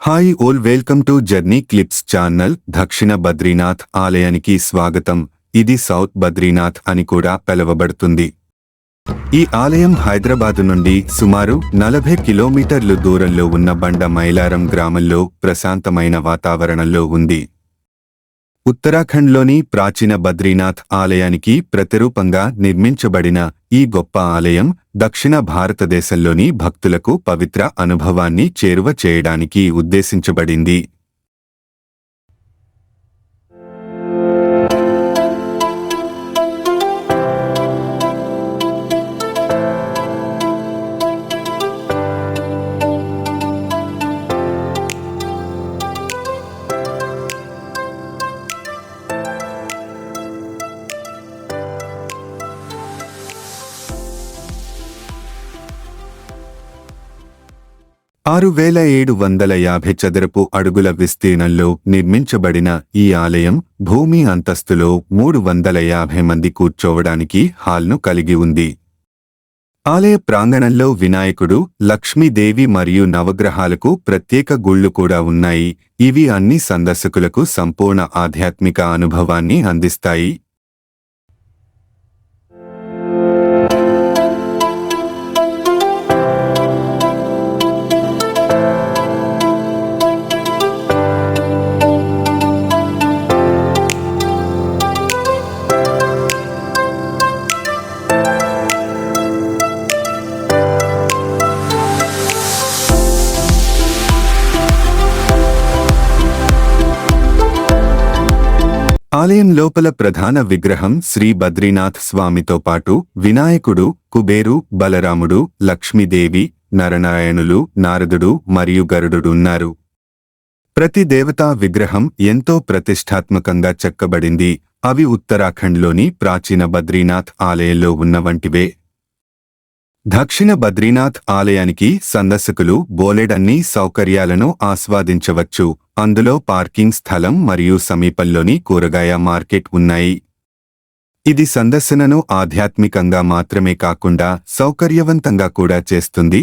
Hi all welcome to Journey Clips channel. దక్షిణ బద్రీనాథ్ ఆలయానికి స్వాగతం. ఇది సౌత్ బద్రీనాథ్ అని కూడా పిలువబడుతుంది. ఈ ఆలయం హైదరాబాదు నుండి సుమారు 40 కిలోమీటర్లు దూరంలో ఉన్న బండ మైలారం గ్రామంలో ప్రశాంతమైన వాతావరణంలో ఉంది. ఉత్తరాఖండ్లోని ప్రాచీన బద్రీనాథ్ ఆలయానికి ప్రతిరూపంగా నిర్మించబడిన ఈ గొప్ప ఆలయం దక్షిణ భారతదేశంలోని భక్తులకు పవిత్ర అనుభవాన్ని చేరువ చేయడానికి ఉద్దేశించబడింది. ఆరు 6750 చదరపు అడుగుల విస్తీర్ణంలో నిర్మించబడిన ఈ ఆలయం భూమి అంతస్తులో 350 మంది కూర్చోవడానికి హాల్ను కలిగి ఉంది. ఆలయ ప్రాంగణంలో వినాయకుడు, లక్ష్మీదేవి మరియు నవగ్రహాలకు ప్రత్యేక గుళ్ళు కూడా ఉన్నాయి. ఇవి అన్ని సందర్శకులకు సంపూర్ణ ఆధ్యాత్మిక అనుభవాన్ని అందిస్తాయి. ఆలయం లోపల ప్రధాన విగ్రహం శ్రీ బద్రీనాథ్ స్వామితో పాటు వినాయకుడు, కుబేరు, బలరాముడు, లక్ష్మీదేవి, నరనారాయణులు, నారదుడు మరియు గరుడున్నారు. ప్రతి దేవతా విగ్రహం ఎంతో ప్రతిష్టాత్మకంగా చెక్కబడింది. అవి ఉత్తరాఖండ్లోని ప్రాచీన బద్రీనాథ్ ఆలయంలో ఉన్న వంటివే. దక్షిణ బద్రీనాథ్ ఆలయానికి సందర్శకులు బోలెడన్ని సౌకర్యాలను ఆస్వాదించవచ్చు. అందులో పార్కింగ్ స్థలం మరియు సమీపంలోని కూరగాయ మార్కెట్ ఉన్నాయి. ఇది సందర్శనను ఆధ్యాత్మికంగా మాత్రమే కాకుండా సౌకర్యవంతంగా కూడా చేస్తుంది.